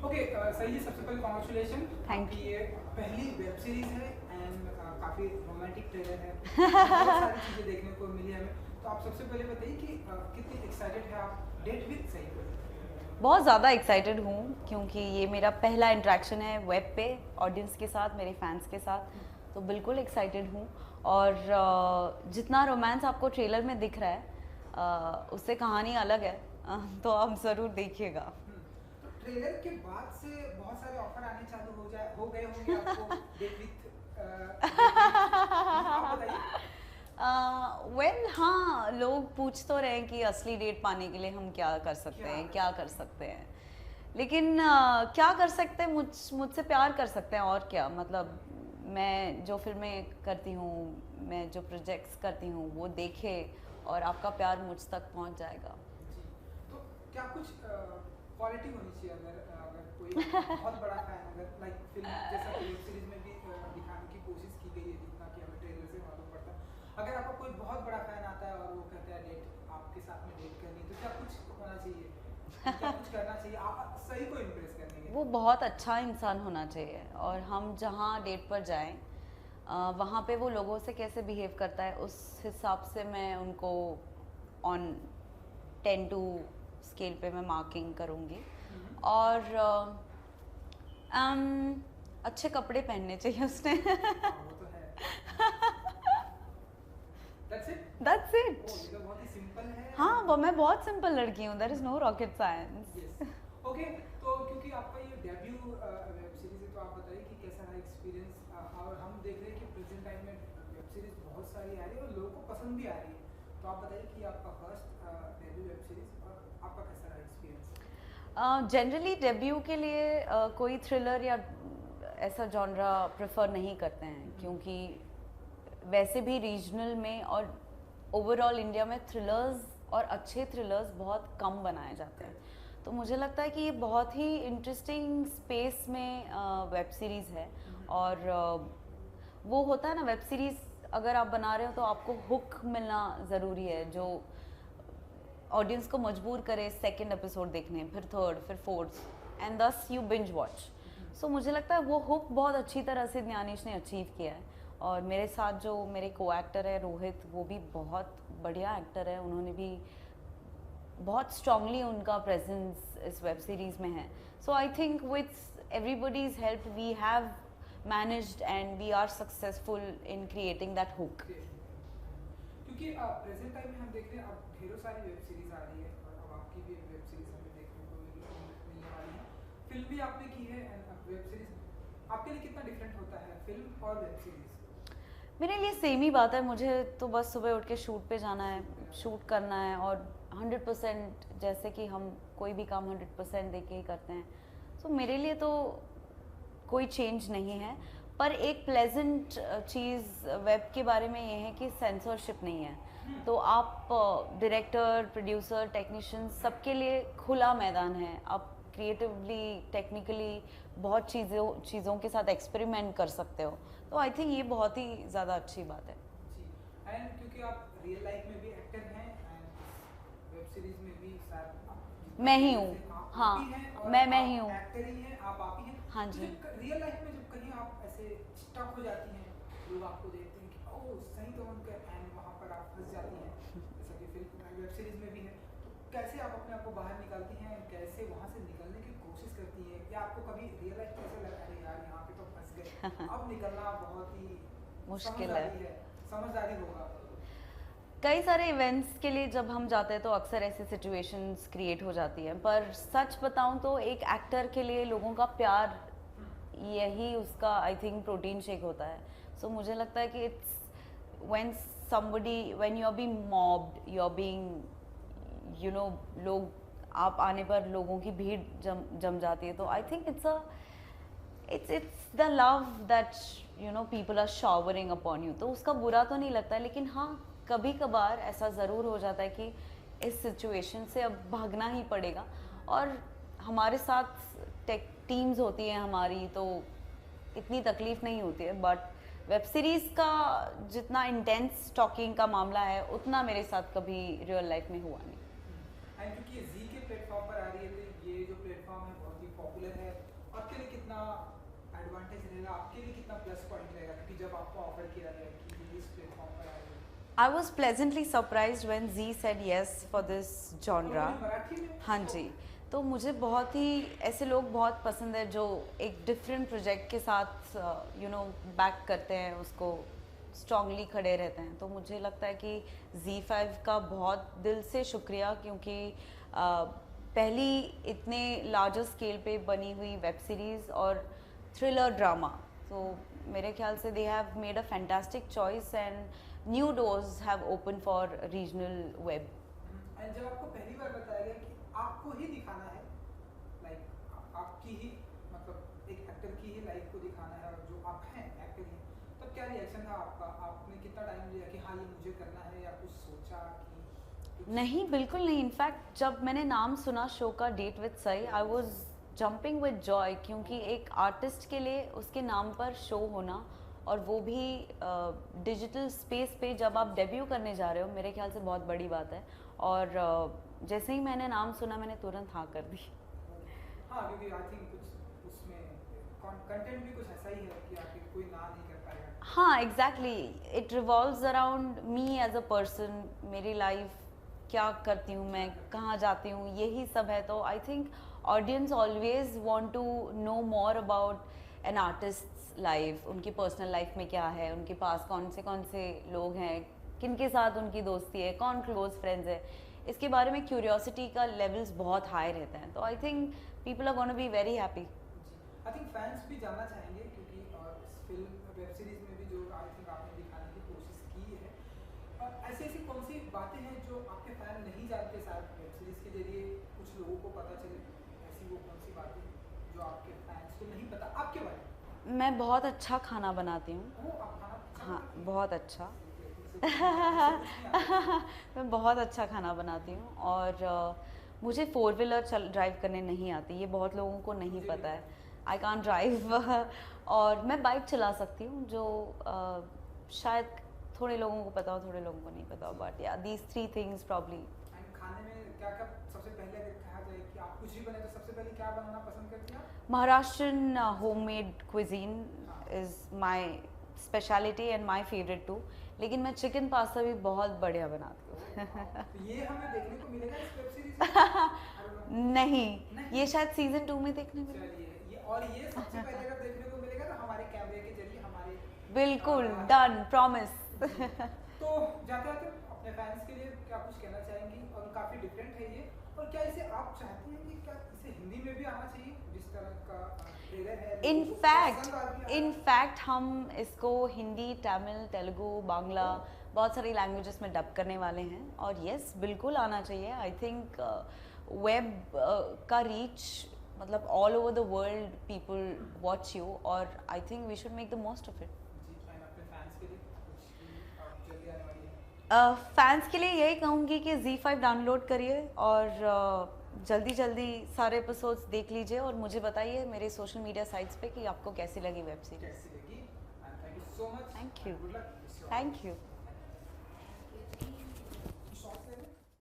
Okay सही है, सबसे पहले कॉन्ग्रेचुलेशन। थैंक आपकी ये पहली वेब सीरीज है एंड काफ़ी रोमांटिक ट्रेलर है, बहुत सारी चीज़ें देखने को मिली हमें। तो आप सबसे पहले बताइए कि कितनी एक्साइटेड है आप डेट विद सही पर? बहुत ज़्यादा एक्साइटेड हूँ क्योंकि ये मेरा पहला इंटरेक्शन है वेब पे ऑडियंस के साथ, मेरे फैंस के साथ। तो बिल्कुल एक्साइटेड हूँ। और जितना रोमांस आपको ट्रेलर में दिख रहा है उससे कहानी अलग है। तो आप ज़रूर देखिएगा। तो ट्रेलर के बाद से बहुत सारे ऑफर आने चालू हो गए होंगे आपको डेट विद आप बताइए। वेल हाँ, लोग पूछ तो रहे हैं कि असली डेट पाने के लिए हम क्या कर सकते हैं, क्या कर सकते हैं। लेकिन क्या कर सकते हैं, मुझसे प्यार कर सकते हैं और क्या। मतलब मैं जो फिल्में करती हूँ, मैं जो प्रोजेक्ट्स करती हूँ वो देखे और आपका प्यार मुझ तक पहुँच जाएगा। जी, तो क्या कुछ क्वालिटी होनी चाहिए अगर अगर कोई आपका बहुत बड़ा फैन, अगर लाइक फिल्म जैसा कि वेब सीरीज में भी दिखाने की कोशिश की गई है, जितना कि हमें ट्रेलर से मालूम पड़ता है। अगर आपका कोई बहुत बड़ा फैन आता है और वो कहता है डेट आपके साथ में डेट करनी है, तो क्या कुछ होना चाहिए, क्या कुछ करना चाहिए आप सही को इम्प्रेस करने के वो लिए? बहुत अच्छा इंसान होना चाहिए और हम जहाँ डेट पर जाएं वहाँ पे वो लोगों से कैसे बिहेव करता है उस हिसाब से मैं उनको ऑन 10 to स्केल पे मैं मार्किंग करूँगी। और अच्छे कपड़े पहनने चाहिए उसने। हाँ, वो तो है। That's it? That's it। ओह, ये तो बहुत ही सिंपल है। हाँ, वो मैं बहुत सिंपल लड़की हूँ। There is no rocket science. Yes, okay. तो क्योंकि आपका ये डेब्यू वेब सीरीज है, तो आप बताइए कि कैसा रहा एक्सपीरियंस। और हम देख रहे हैं कि प्रेजेंट टाइम में वेब सीरीज बहुत सारी आ रही है और लोगों को पसंद भी आ रही है। तो आप बताइए कि आपका फर्स्ट डेब्यू वेब सीरीज और आपका कैसा रहा एक्सपीरियंस? जनरली डेब्यू के लिए कोई थ्रिलर या ऐसा जॉनरा प्रेफर नहीं करते हैं क्योंकि वैसे भी रीजनल में और ओवरऑल इंडिया में थ्रिलर्स और अच्छे थ्रिलर्स बहुत कम बनाए जाते हैं। तो मुझे लगता है कि ये बहुत ही इंटरेस्टिंग स्पेस में वेब सीरीज़ है। और वो होता है ना, वेब सीरीज़ अगर आप बना रहे हो तो आपको हुक मिलना ज़रूरी है जो ऑडियंस को मजबूर करे सेकंड एपिसोड देखने, फिर थर्ड, फिर फोर्थ, एंड दस यू बिंज वॉच। सो मुझे लगता है वो हुक बहुत अच्छी तरह से ज्ञानेश ने अचीव किया है। और मेरे साथ जो मेरे को एक्टर है रोहित, वो भी बहुत बढ़िया एक्टर है। उन्होंने भी बहुत स्ट्रांगली उनका प्रेजेंस इस वेब सीरीज़ में है। So I think with everybody's help we have managed and we are successful in creating that hook. क्योंकि प्रेजेंट टाइम में हम देख रहे हैं अब ढेरों सारी वेब सीरीज आ रही है और अब आपकी भी वेब सीरीज हमें देखने को मिलने वाली है। फिल्म भी आपने की है एंड वेब सीरीज, आपके लिए कितना डिफरेंट होता है फिल्म और वेब सीरीज? मेरे लिए सेम ही बात है। मुझे तो बस सुबह उठ के शूट पे जाना है, शूट करना है और 100% जैसे कि हम कोई भी काम 100% दे के ही करते हैं। सो मेरे लिए तो कोई चेंज नहीं है। पर एक प्लेजेंट चीज़ वेब के बारे में ये है कि सेंसरशिप नहीं है। तो आप डायरेक्टर, प्रोड्यूसर, टेक्नीशियन सबके लिए खुला मैदान है। आप क्रिएटिवली, टेक्निकली बहुत चीज़ों के साथ एक्सपेरिमेंट कर सकते हो। तो आई थिंक ये बहुत ही ज़्यादा अच्छी बात है। जी, एंड क्योंकि आप रियल लाइफ में भी एक्टर हैं एंड वेब सीरीज में भी शायद मैं ही हूँ। हाँ, आप ही हैं और मैं ही आप हूँ। एक्टर ही हैं, आप ही हैं। हाँ तो जी। जब रियल लाइफ में जब कहीं आप ऐसे स्टक हो जाती हैं, लोग आपको देखते हैं कि ओह सही तो उनका, एंड वहाँ पर आप फंस जाती हैं, जैसा कि फिल्म वेब सीरीज में भी है। तो कैसे आप अपने आप को बाहर निकालती हैं, कैसे वहाँ से निकलने की कोशिश करती हैं? या आपको कभी रियल लाइफ में ऐसा लगा अरे यार यहाँ पे तो फंस गए, अब निकलना बहुत ही मुश्किल है। समझदारी है, समझदारी होगा? कई सारे इवेंट्स के लिए जब हम जाते हैं तो अक्सर ऐसी सिचुएशंस क्रिएट हो जाती हैं। पर सच बताऊं तो एक एक्टर के लिए लोगों का प्यार यही उसका आई थिंक प्रोटीन शेक होता है। सो मुझे लगता है कि it's when somebody, when you are being mobbed, you are being लोग आप आने पर लोगों की भीड़ जम जाती है। तो I think it's the love that people are showering upon you. तो उसका बुरा तो नहीं लगता है, लेकिन हाँ कभी कभार ऐसा ज़रूर हो जाता है कि इस सिचुएशन से अब भागना ही पड़ेगा। और हमारे साथ टेक टीम्स होती हैं हमारी, तो इतनी तकलीफ नहीं होती है। बट वेब सीरीज़ का जितना इंटेंस टॉकिंग का मामला है उतना मेरे साथ कभी रियल लाइफ में हुआ नहीं। एंड क्योंकि जी के प्लेटफॉर्म पर आ रही है, तो ये जो प्लेटफॉर्म है बहुत ही पॉपुलर है, आपके लिए कितना एडवांटेज रहेगा, आपके लिए कितना प्लस पॉइंट रहेगा कि जब आपको ऑफर किया जाए कि इस प्लेटफॉर्म पर आए? I was pleasantly surprised when Z said yes for this genre. Marathi में? हाँ जी, तो मुझे बहुत ही ऐसे लोग बहुत पसंद है जो एक डिफरेंट प्रोजेक्ट के साथ बैक करते हैं, उसको स्ट्रांगली खड़े रहते हैं। तो मुझे लगता है कि Z5 का बहुत दिल से शुक्रिया, क्योंकि पहली इतने लार्जर स्केल पे बनी हुई वेब सीरीज़ और थ्रिलर ड्रामा, तो मेरे ख्याल से they have made a fantastic choice and new doors have open for regional web. And जब आपको पहली बार बताया गया कि आपको ही दिखाना है, लाइक आपकी ही मतलब एक एक्टर की ही लाइफ को दिखाना है और जो आप हैं एक्टर ही, तब क्या रिएक्शन था आपका? आपने कितना टाइम लिया कि हाँ ये मुझे करना है, या कुछ सोचा कि नहीं, बिल्कुल नहीं। इनफैक्ट जब मैंने नाम सुना शो का date with Sai, I was jumping with joy, क्योंकि एक आर्टिस्ट के लिए उसके नाम पर शो होना, और वो भी डिजिटल स्पेस पे जब आप डेब्यू करने जा रहे हो, मेरे ख्याल से बहुत बड़ी बात है। और जैसे ही मैंने नाम सुना, मैंने तुरंत हाँ कर दी। हाँ, क्योंकि आई थिंक कुछ उसमें कंटेंट भी कुछ ऐसा ही है कि आखिर कोई ना नहीं कर पाएगा। हाँ, exactly, it revolves around me as a person, मेरी लाइफ क्या करती हूँ मैं, कहाँ जाती हूँ, यही सब है। तो I think audience always want to know more about an artist life, उनकी पर्सनल लाइफ में क्या है, उनके पास कौन से लोग हैं, किन के साथ उनकी दोस्ती है, कौन क्लोज फ्रेंड्स है, इसके बारे में क्यूरियोसिटी का लेवल्स बहुत हाई रहते हैं। तो I think people are gonna be very happy. I think fans भी जानना चाहेंगे, क्योंकि इस फिल्म वेब सीरीज में भी जो आई थिंक आपने दिखाने की कोशिश की है, ऐसी ऐसी कौन सी बातें हैं जो आपके फैन नहीं जानते, शायद वेब सीरीज के जरिए कुछ लोगों को पता चले, ऐसी वो कौन सी बातें जो आपके फैंस को नहीं पता आपके बारे में? मैं बहुत अच्छा खाना बनाती हूँ। वो आप खाना अच्छा हाँ, बनाती हैं? बहुत अच्छा। मुझसे कुछ नहीं आता। मैं बहुत अच्छा खाना बनाती हूँ, और मुझे 4 व्हीलर ड्राइव करने नहीं आती, ये बहुत लोगों को नहीं मुझे पता भी है। आई कांट ड्राइव और मैं बाइक चला सकती हूँ, जो शायद थोड़े लोगों को पता हो, थोड़े लोगों को नहीं पता हो, बट या दीज 3 थिंग्स प्रॉब्ली। एंड खाने में क्या क्या सबसे पहले अगर कहा जाए कि आप कुछ भी बने तो सबसे पहले क्या बनाना पसंद करती हैं आप? Maharashtrian homemade cuisine is my speciality and my favourite too, लेकिन मैं चिकन पास्ता भी बहुत बढ़िया बनाती हूँ। तो ये हमें देखने को मिलेगा इस वेब सीरीज में? I don't know। नहीं, नहीं। ये शायद सीजन 2 में देखने मिलेगा। चलिए, ये सबसे पहले अगर देखने को मिलेगा तो हमारे कैमरे के जरिए हमारे बिल्कुल डन, प्रॉमिस। तो जाते जाते अपने फैंस के लिए क्या कुछ कहना चाहेंगी? और काफी डिफरेंट है ये, और क्या इसे आप चाहती हैं कि क्या इसे हिंदी में भी आना चाहिए, जिस तरह का ट्रेलर है? इनफैक्ट हम इसको हिंदी, तमिल, तेलुगु, बांग्ला, बहुत सारी लैंग्वेजेस में डब करने वाले हैं, और यस बिल्कुल आना चाहिए। आई थिंक वेब का रीच मतलब all over the world people watch you, और I think we should make the most of it. जी, मैं अपने फैंस के लिए कुछ आप जल्दी आने वाली है? फैंस के लिए यही कहूँगी कि Z5 डाउनलोड करिए, और जल्दी सारे एपिसोड्स देख लीजिए, और मुझे बताइए मेरे सोशल मीडिया साइट्स पे कि आपको कैसी लगी वेब सीरीज। कैसी लगी? And thank you so much. Thank you. Good luck. Thank you.